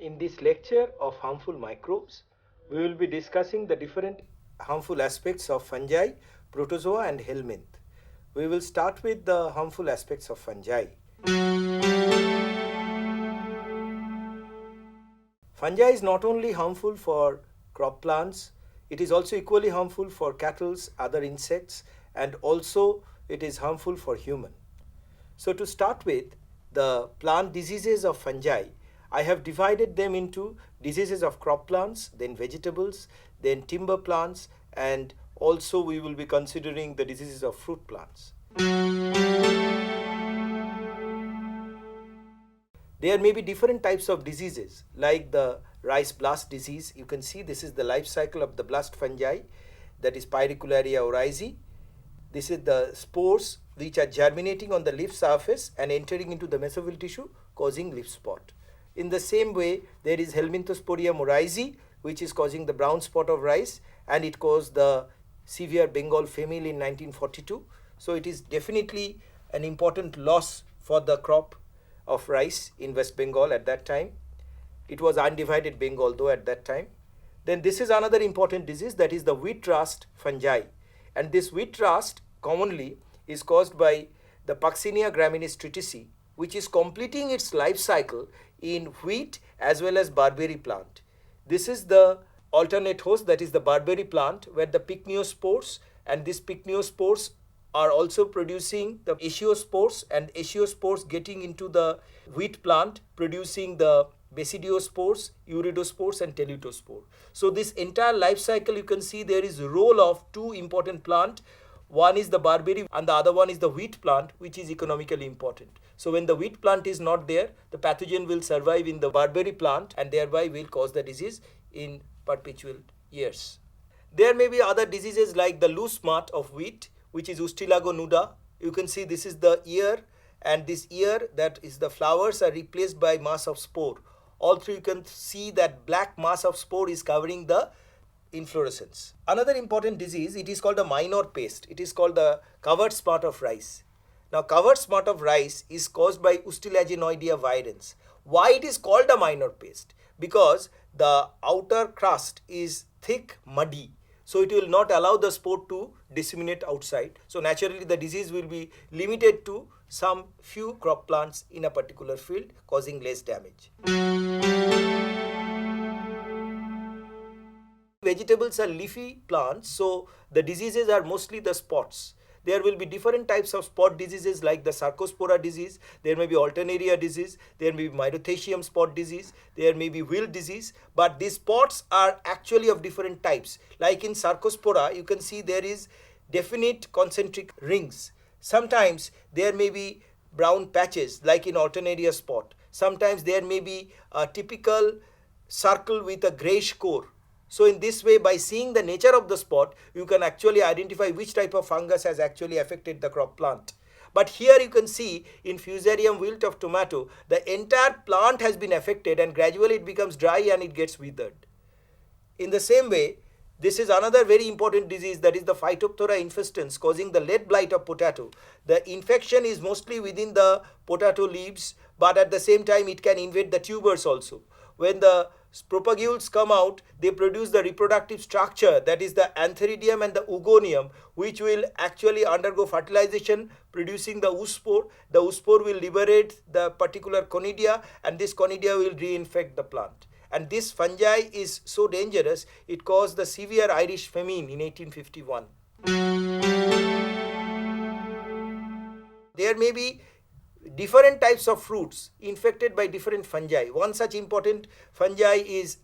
In this lecture of harmful microbes, we will be discussing the different harmful aspects of fungi, protozoa and helminth. We will start with the harmful aspects of fungi. Fungi is not only harmful for crop plants, it is also equally harmful for cattle, other insects, and also it is harmful for human. So to start with, the plant diseases of fungi, I have divided them into diseases of crop plants, then vegetables, then timber plants, and also we will be considering the diseases of fruit plants. There may be different types of diseases like the rice blast disease. You can see this is the life cycle of the blast fungi, that is Pyricularia oryzae. This is the spores which are germinating on the leaf surface and entering into the mesophyll tissue, causing leaf spot. In the same way, there is Helminthosporium oryzae, which is causing the brown spot of rice, and it caused the severe Bengal famine in 1942. So it is definitely an important loss for the crop of rice in West Bengal at that time. It was undivided Bengal though at that time. Then this is another important disease, that is the wheat rust fungi. And this wheat rust commonly is caused by the Puccinia graminis triticea, which is completing its life cycle in wheat as well as barberry plant. This is the alternate host, that is the barberry plant, where the pycnospores, and these pycnospores are also producing the achiospores, and achiospores getting into the wheat plant, producing the basidiospores, uridospores and telutospore. So this entire life cycle, you can see there is a role of two important plant. One is the barberry and the other one is the wheat plant, which is economically important. So when the wheat plant is not there, the pathogen will survive in the barberry plant and thereby will cause the disease in perpetual years. There may be other diseases like the loose mart of wheat, which is Ustilago nuda. You can see this is the ear, and this ear, that is the flowers, are replaced by mass of spore. All through you can see that black mass of spore is covering the inflorescence. Another important disease, it is called a minor pest. It is called the covered spot of rice. Now covered spot of rice is caused by Ustilaginoidea virens. Why it is called a minor pest? Because the outer crust is thick, muddy, so it will not allow the spore to disseminate outside. So naturally the disease will be limited to some few crop plants in a particular field, causing less damage. Vegetables are leafy plants, so the diseases are mostly the spots. There will be different types of spot diseases like the Sarcospora disease, there may be Alternaria disease, there may be Myrothecium spot disease, there may be wilt disease, but these spots are actually of different types. Like in Sarcospora, you can see there is definite concentric rings. Sometimes there may be brown patches like in Alternaria spot. Sometimes there may be a typical circle with a grayish core. So in this way, by seeing the nature of the spot, you can actually identify which type of fungus has actually affected the crop plant. But here you can see in Fusarium wilt of tomato, the entire plant has been affected and gradually it becomes dry and it gets withered. In the same way, this is another very important disease, that is the Phytophthora infestans, causing the lead blight of potato. The infection is mostly within the potato leaves, but at the same time it can invade the tubers also. When the propagules come out, they produce the reproductive structure, that is the antheridium and the oogonium, which will actually undergo fertilization, producing the oospore. The oospore will liberate the particular conidia, and this conidia will reinfect the plant. And this fungi is so dangerous, it caused the severe Irish famine in 1851. There may be different types of fruits infected by different fungi. One such important fungi is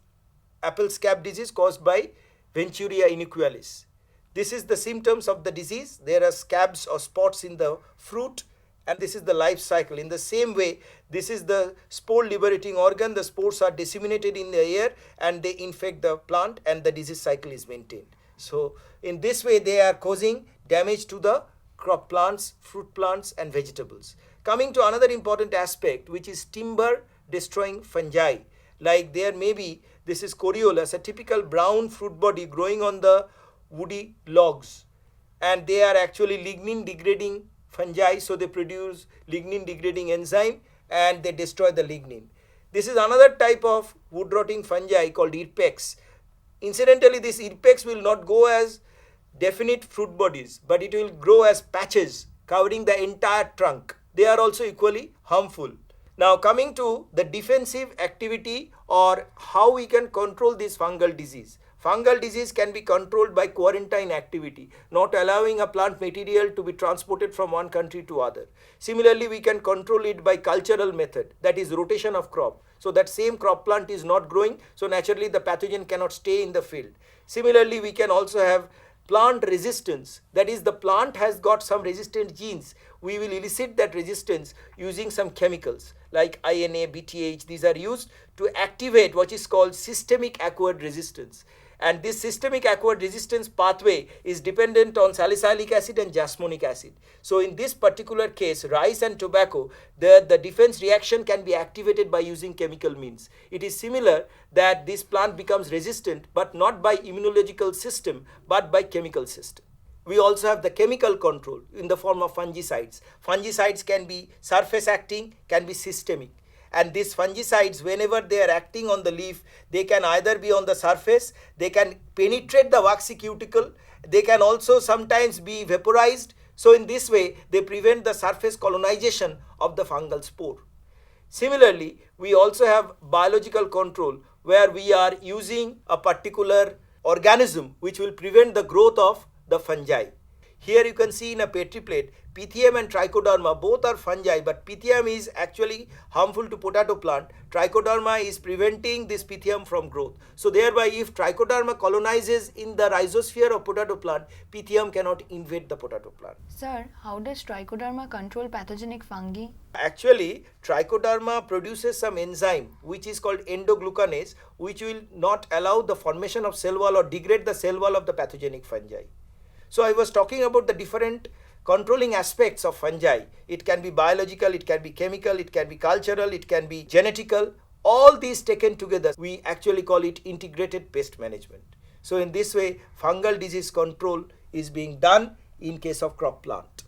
apple scab disease caused by Venturia inequalis. This is the symptoms of the disease. There are scabs or spots in the fruit, and this is the life cycle. In the same way, this is the spore liberating organ. The spores are disseminated in the air and they infect the plant, and the disease cycle is maintained. So in this way, they are causing damage to the crop plants, fruit plants and vegetables. Coming to another important aspect, which is timber destroying fungi. Like there may be, this is Coriolus, a typical brown fruit body growing on the woody logs, and they are actually lignin degrading fungi, so they produce lignin degrading enzyme and they destroy the lignin. This is another type of wood rotting fungi called Irpex. Incidentally, this Irpex will not go as definite fruit bodies, but it will grow as patches covering the entire trunk. They are also equally harmful. Now coming to the defensive activity or how we can control this fungal disease. Fungal disease can be controlled by quarantine activity, not allowing a plant material to be transported from one country to other. Similarly, we can control it by cultural method, that is rotation of crop. So that same crop plant is not growing, so naturally the pathogen cannot stay in the field. Similarly, we can also have plant resistance, that is the plant has got some resistant genes. We will elicit that resistance using some chemicals like INA, BTH. These are used to activate what is called systemic acquired resistance. And this systemic acquired resistance pathway is dependent on salicylic acid and jasmonic acid. So in this particular case, rice and tobacco, the defense reaction can be activated by using chemical means. It is similar that this plant becomes resistant, but not by immunological system, but by chemical system. We also have the chemical control in the form of fungicides. Fungicides can be surface acting, can be systemic. And these fungicides, whenever they are acting on the leaf, they can either be on the surface, they can penetrate the waxy cuticle, they can also sometimes be vaporized. So in this way, they prevent the surface colonization of the fungal spore. Similarly, we also have biological control where we are using a particular organism which will prevent the growth of the fungi. Here you can see in a petri plate, Pythium and Trichoderma, both are fungi, but Pythium is actually harmful to potato plant. Trichoderma is preventing this Pythium from growth. So thereby, if Trichoderma colonizes in the rhizosphere of potato plant, Pythium cannot invade the potato plant. Sir, how does Trichoderma control pathogenic fungi? Actually, Trichoderma produces some enzyme which is called endoglucanase, which will not allow the formation of cell wall or degrade the cell wall of the pathogenic fungi. So I was talking about the different controlling aspects of fungi. It can be biological, it can be chemical, it can be cultural, it can be genetical. All these taken together, we actually call it integrated pest management. So in this way, fungal disease control is being done in case of crop plant.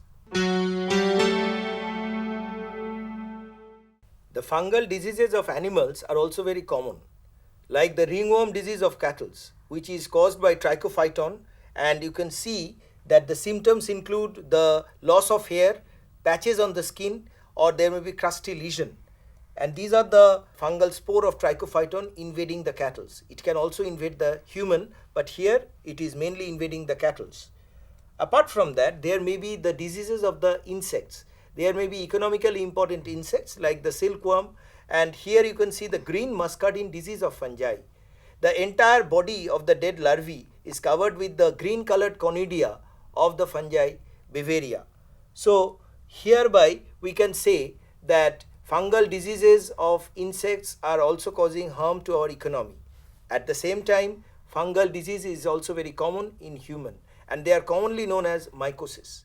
The fungal diseases of animals are also very common, like the ringworm disease of cattle, which is caused by Trichophyton. And you can see that the symptoms include the loss of hair, patches on the skin, or there may be crusty lesion. And these are the fungal spore of Trichophyton invading the cattle. It can also invade the human, but here it is mainly invading the cattle. Apart from that, there may be the diseases of the insects. There may be economically important insects like the silkworm, and here you can see the green muscardine disease of fungi. The entire body of the dead larvae is covered with the green colored conidia of the fungi Beauveria. So hereby we can say that fungal diseases of insects are also causing harm to our economy. At the same time, fungal disease is also very common in human, and they are commonly known as mycosis.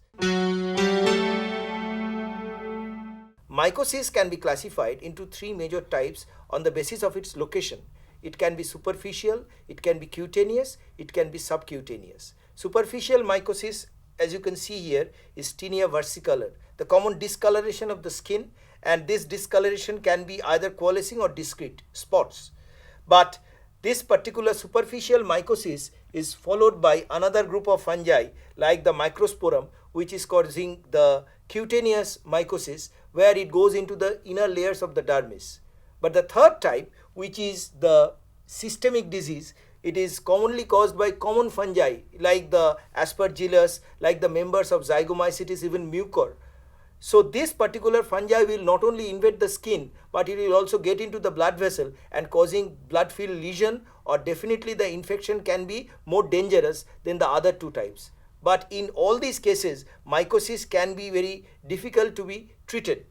Mycosis can be classified into three major types on the basis of its location. It can be superficial, it can be cutaneous, it can be subcutaneous. Superficial mycosis, as you can see here, is tinea versicolor, the common discoloration of the skin, and this discoloration can be either coalescing or discrete spots. But this particular superficial mycosis is followed by another group of fungi like the Microsporum, which is causing the cutaneous mycosis, where it goes into the inner layers of the dermis. But the third type, which is the systemic disease, it is commonly caused by common fungi like the Aspergillus, like the members of Zygomycetes, even Mucor. So this particular fungi will not only invade the skin, but it will also get into the blood vessel and causing blood-filled lesion, or definitely the infection can be more dangerous than the other two types. But in all these cases, mycosis can be very difficult to be treated.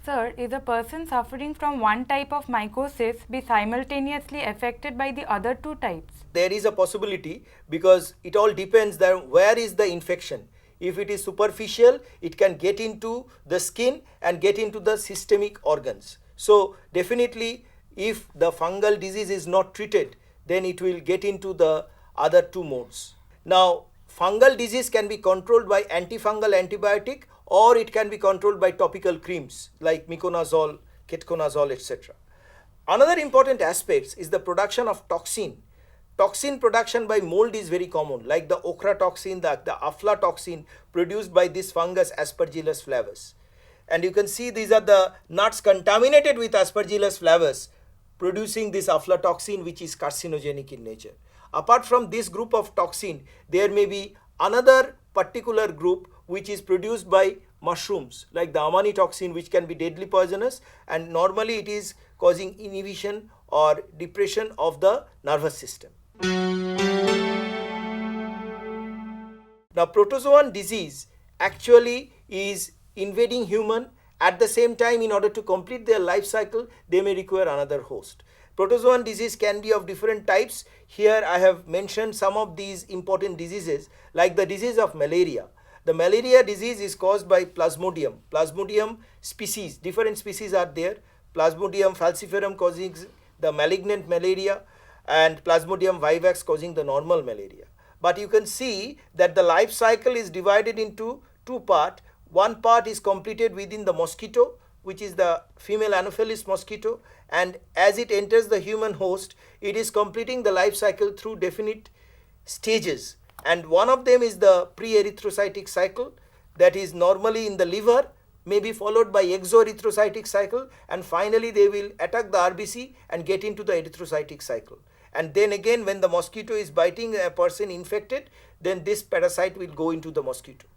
Sir, is a person suffering from one type of mycosis be simultaneously affected by the other two types? There is a possibility, because it all depends that where is the infection. If it is superficial, it can get into the skin and get into the systemic organs. So definitely, if the fungal disease is not treated, then it will get into the other two modes. Now, fungal disease can be controlled by antifungal antibiotic, or it can be controlled by topical creams like miconazole, ketoconazole, etc. Another important aspect is the production of toxin. Toxin production by mold is very common, like the ochratoxin, the aflatoxin produced by this fungus Aspergillus flavus. And you can see these are the nuts contaminated with Aspergillus flavus producing this aflatoxin, which is carcinogenic in nature. Apart from this group of toxin, there may be another particular group which is produced by mushrooms, like the amanitoxin, which can be deadly poisonous, and normally it is causing inhibition or depression of the nervous system. Now, protozoan disease actually is invading human. At the same time, in order to complete their life cycle, they may require another host. Protozoan disease can be of different types. Here I have mentioned some of these important diseases, like the disease of malaria. The malaria disease is caused by Plasmodium. Plasmodium species, different species are there. Plasmodium falciparum causing the malignant malaria, and Plasmodium vivax causing the normal malaria. But you can see that the life cycle is divided into two parts. One part is completed within the mosquito, which is the female Anopheles mosquito, and as it enters the human host, it is completing the life cycle through definite stages. And one of them is the pre-erythrocytic cycle, that is normally in the liver, may be followed by exoerythrocytic cycle, and finally they will attack the RBC and get into the erythrocytic cycle. And then again, when the mosquito is biting a person infected, then this parasite will go into the mosquito.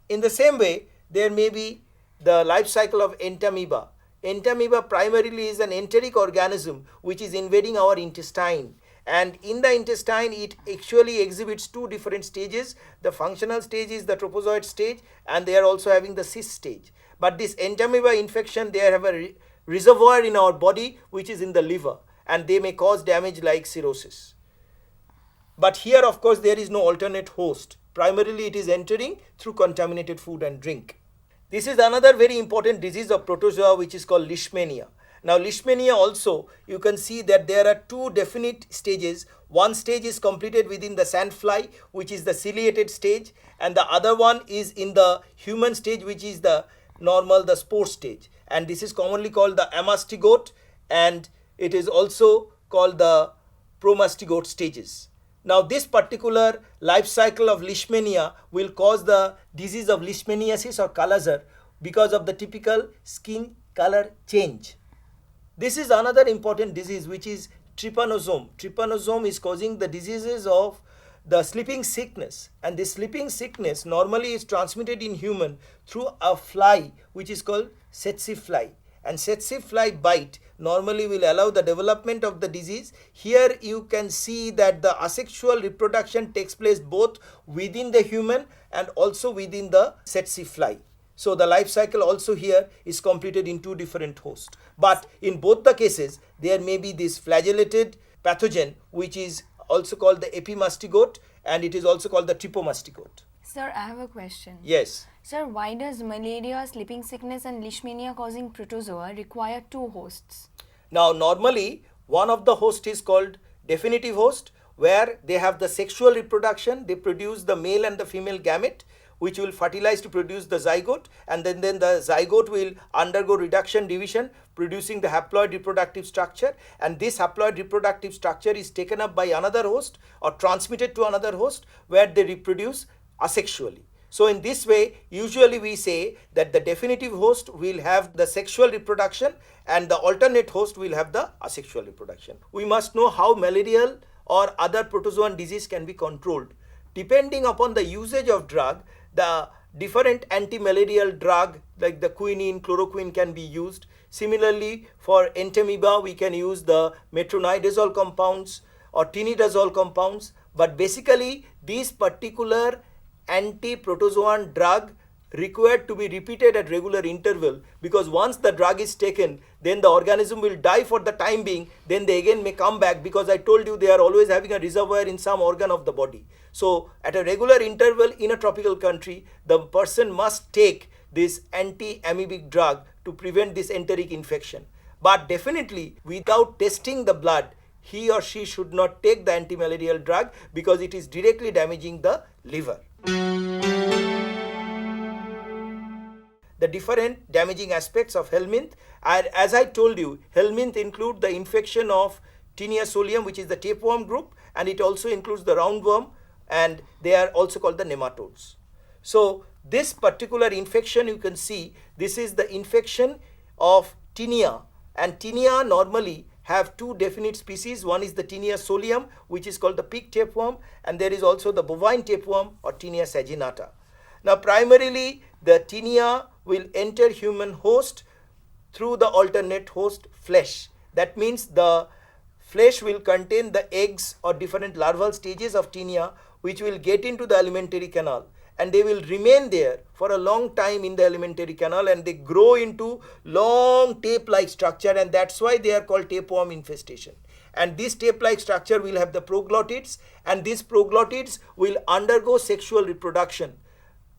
In the same way, there may be the life cycle of entamoeba. Entamoeba primarily is an enteric organism which is invading our intestine. And in the intestine, it actually exhibits two different stages. The functional stage is the tropozoid stage, and they are also having the cyst stage. But this entamoeba infection, they have a reservoir in our body which is in the liver, and they may cause damage like cirrhosis. But here, of course, there is no alternate host. Primarily, it is entering through contaminated food and drink. This is another very important disease of protozoa, which is called Leishmania. Now, Leishmania also, you can see that there are two definite stages. One stage is completed within the sandfly, which is the ciliated stage, and the other one is in the human stage, which is the normal, the spore stage. And this is commonly called the amastigote, and it is also called the promastigote stages. Now, this particular life cycle of Leishmania will cause the disease of leishmaniasis or Kala-Azar because of the typical skin color change. This is another important disease, which is trypanosome. Trypanosome is causing the diseases of the sleeping sickness, and this sleeping sickness normally is transmitted in human through a fly which is called tsetse fly. And tsetse fly bite normally will allow the development of the disease. Here you can see that the asexual reproduction takes place both within the human and also within the tsetse fly. So the life cycle also here is completed in two different hosts. But in both the cases, there may be this flagellated pathogen, which is also called the epimastigote, and it is also called the trypomastigote. Sir, I have a question. Yes. Sir, why does malaria, sleeping sickness and leishmania causing protozoa require two hosts? Now, normally, one of the host is called definitive host, where they have the sexual reproduction. They produce the male and the female gamete, which will fertilize to produce the zygote, and then the zygote will undergo reduction division, producing the haploid reproductive structure, and this haploid reproductive structure is taken up by another host or transmitted to another host, where they reproduce asexually. So in this way, usually we say that the definitive host will have the sexual reproduction and the alternate host will have the asexual reproduction. We must know how malarial or other protozoan disease can be controlled. Depending upon the usage of drug, the different anti-malarial drug like the quinine, chloroquine can be used. Similarly, for entamoeba, we can use the metronidazole compounds or tinidazole compounds. But basically, these particular anti-protozoan drug required to be repeated at regular interval, because once the drug is taken, then the organism will die for the time being, then they again may come back, because I told you they are always having a reservoir in some organ of the body. So at a regular interval in a tropical country, the person must take this anti-amoebic drug to prevent this enteric infection. But definitely without testing the blood, he or she should not take the anti-malarial drug, because it is directly damaging the liver. the different damaging aspects of helminth. And as I told you, helminth include the infection of Taenia solium, which is the tapeworm group, and it also includes the roundworm, and they are also called the nematodes. So this particular infection, you can see, this is the infection of Taenia, and Taenia normally have two definite species. One is the Taenia solium, which is called the pig tapeworm, and there is also the bovine tapeworm or Taenia saginata. Now primarily the Taenia will enter human host through the alternate host flesh. That means the flesh will contain the eggs or different larval stages of Taenia, which will get into the alimentary canal, and they will remain there for a long time in the alimentary canal, and they grow into long tape-like structure, and that's why they are called tapeworm infestation. And this tape-like structure will have the proglottids, and these proglottids will undergo sexual reproduction.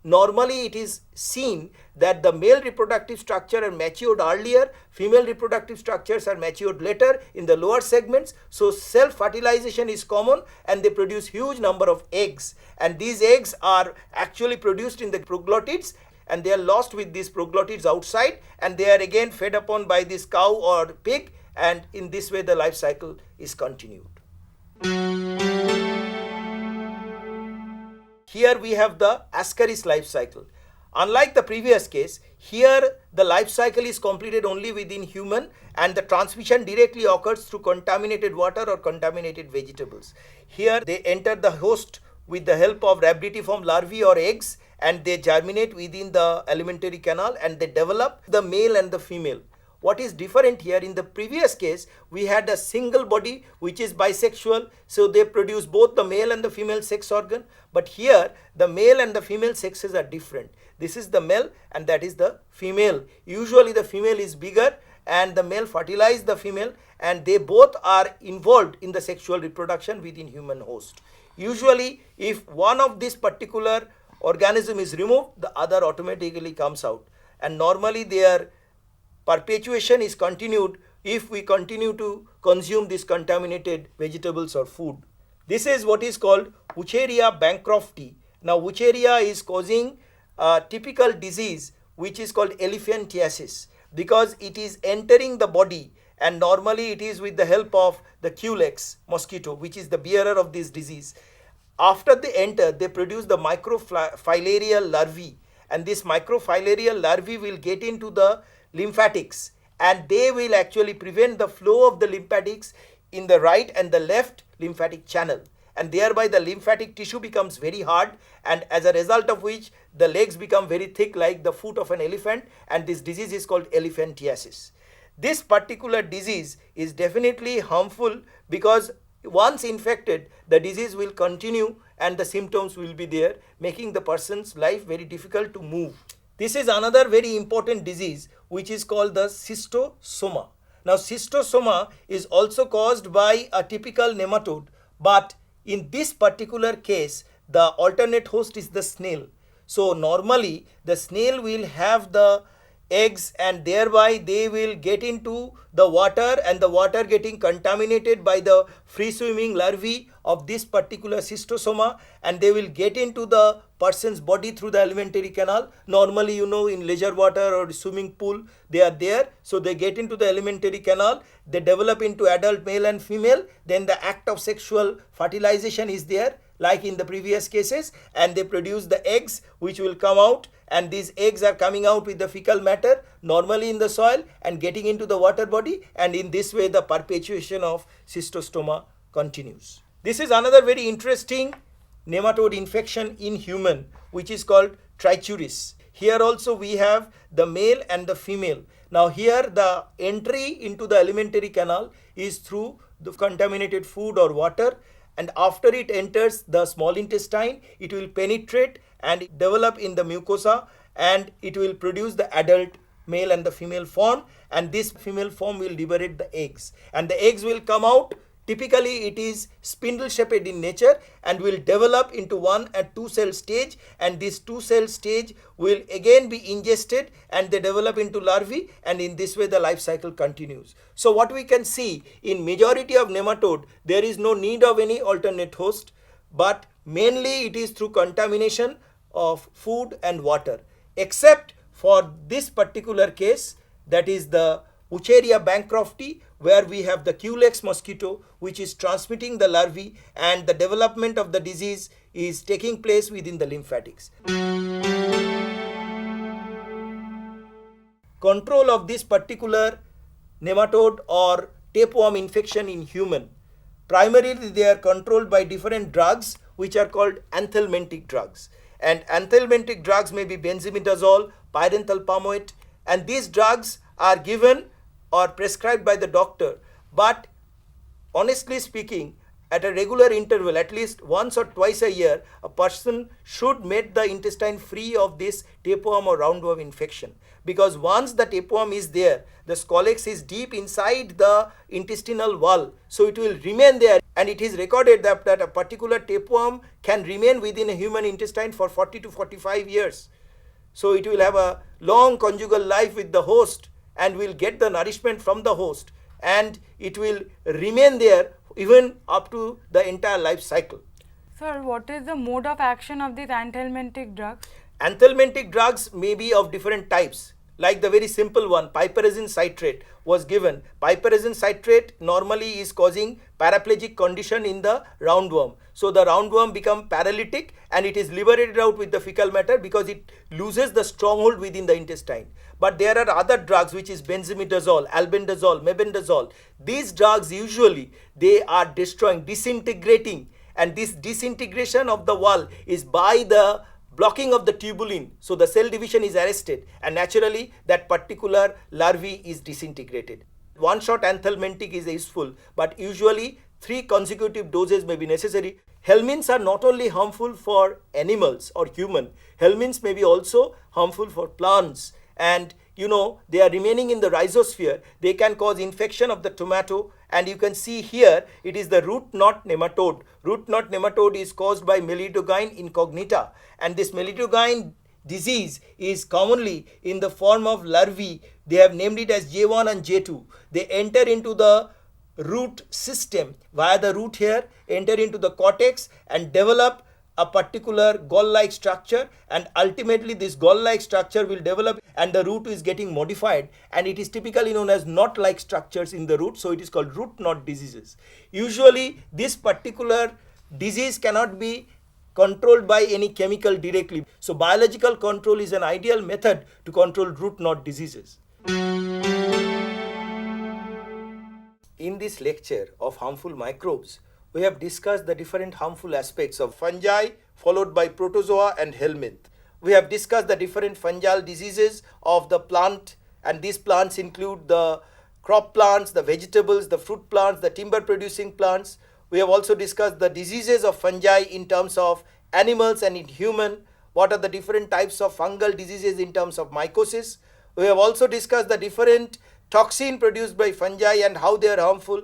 Normally it is seen that the male reproductive structure are matured earlier, female reproductive structures are matured later in the lower segments. So self-fertilization is common, and they produce huge number of eggs, and these eggs are actually produced in the proglottids, and they are lost with these proglottids outside, and they are again fed upon by this cow or pig, and in this way the life cycle is continued. Here we have the Ascaris life cycle. Unlike the previous case, here the life cycle is completed only within human, and the transmission directly occurs through contaminated water or contaminated vegetables. Here they enter the host with the help of rhabditiform larvae or eggs, and they germinate within the alimentary canal, and they develop the male and the female. What is different here, in the previous case we had a single body which is bisexual, so they produce both the male and the female sex organ, but here the male and the female sexes are different. This is the male and that is the female. Usually the female is bigger and the male fertilize the female, and they both are involved in the sexual reproduction within human host. Usually if one of this particular organism is removed, the other automatically comes out, and normally their perpetuation is continued if we continue to consume these contaminated vegetables or food. This is what is called Wucheria bancrofti. Now Wucheria is causing a typical disease which is called elephantiasis, because it is entering the body, and normally it is with the help of the Culex mosquito, which is the bearer of this disease. After they enter, they produce the microfilarial larvae, and this microfilarial larvae will get into the lymphatics, and they will actually prevent the flow of the lymphatics in the right and the left lymphatic channel, and thereby the lymphatic tissue becomes very hard, and as a result of which the legs become very thick like the foot of an elephant, and this disease is called elephantiasis. This particular disease is definitely harmful, because once infected the disease will continue and the symptoms will be there, making the person's life very difficult to move. This is another very important disease which is called the schistosoma. Now schistosoma is also caused by a typical nematode, but in this particular case the alternate host is the snail. So normally the snail will have the eggs, and thereby they will get into the water, and the water getting contaminated by the free swimming larvae of this particular schistosoma, and they will get into the person's body through the alimentary canal. Normally, you know, in leisure water or swimming pool they are there, so they get into the alimentary canal, they develop into adult male and female, then the act of sexual fertilization is there like in the previous cases, and they produce the eggs which will come out, and these eggs are coming out with the fecal matter normally in the soil and getting into the water body, and in this way the perpetuation of schistosoma continues. This is another very interesting nematode infection in human which is called trichuris. Here also we have the male and the female. Now here the entry into the alimentary canal is through the contaminated food or water, and after it enters the small intestine, it will penetrate and develop in the mucosa, and it will produce the adult male and the female form, and this female form will liberate the eggs, and the eggs will come out. Typically it is spindle shaped in nature and will develop into 1 and 2 cell stage, and this 2 cell stage will again be ingested and they develop into larvae, and in this way the life cycle continues. So what we can see, in majority of nematode there is no need of any alternate host, but mainly it is through contamination of food and water, except for this particular case, that is the Wucheria bancrofti, where we have the Culex mosquito which is transmitting the larvae, and the development of the disease is taking place within the lymphatics. Control of this particular nematode or tapeworm infection in human, primarily they are controlled by different drugs which are called anthelmintic drugs, and anthelmintic drugs may be benzimidazole, pyrenthal palmate, and these drugs are given or prescribed by the doctor, but honestly speaking, at a regular interval, at least once or twice a year, a person should make the intestine free of this tapeworm or roundworm infection, because once the tapeworm is there, the scolex is deep inside the intestinal wall, so it will remain there, and it is recorded that a particular tapeworm can remain within a human intestine for 40 to 45 years. So it will have a long conjugal life with the host and will get the nourishment from the host, and it will remain there even up to the entire life cycle. Sir, what is the mode of action of these anthelmintic drugs? Anthelmintic drugs may be of different types, like the very simple one, piperazine citrate was given. Piperazine citrate normally is causing paraplegic condition in the roundworm. So the roundworm become paralytic and it is liberated out with the fecal matter because it loses the stronghold within the intestine. But there are other drugs which is benzimidazole, albendazole, mebendazole. These drugs usually they are destroying, disintegrating, and this disintegration of the wall is by the blocking of the tubulin, so the cell division is arrested and naturally that particular larvae is disintegrated. One shot anthelmintic is useful, but usually 3 consecutive doses may be necessary. Helminths are not only harmful for animals or human, helminths may be also harmful for plants, and they are remaining in the rhizosphere. They can cause infection of the tomato, and you can see here it is the root knot nematode. Root knot nematode is caused by Melidogyne incognita, and this Melidogyne disease is commonly in the form of larvae. They have named it as J1 and J2. They enter into the root system via the root hair, enter into the cortex and develop a particular gall-like structure, and ultimately this gall-like structure will develop and the root is getting modified, and it is typically known as knot-like structures in the root, so it is called root knot diseases. Usually this particular disease cannot be controlled by any chemical directly, so biological control is an ideal method to control root knot diseases. In this lecture of harmful microbes, we have discussed the different harmful aspects of fungi followed by protozoa and helminth. We have discussed the different fungal diseases of the plant, and these plants include the crop plants, the vegetables, the fruit plants, the timber producing plants. We have also discussed the diseases of fungi in terms of animals and in human. What are the different types of fungal diseases in terms of mycosis. We have also discussed the different toxin produced by fungi and how they are harmful.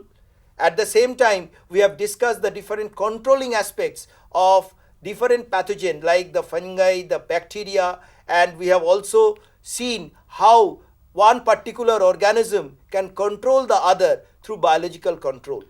At the same time, we have discussed the different controlling aspects of different pathogens like the fungi, the bacteria, and we have also seen how one particular organism can control the other through biological control.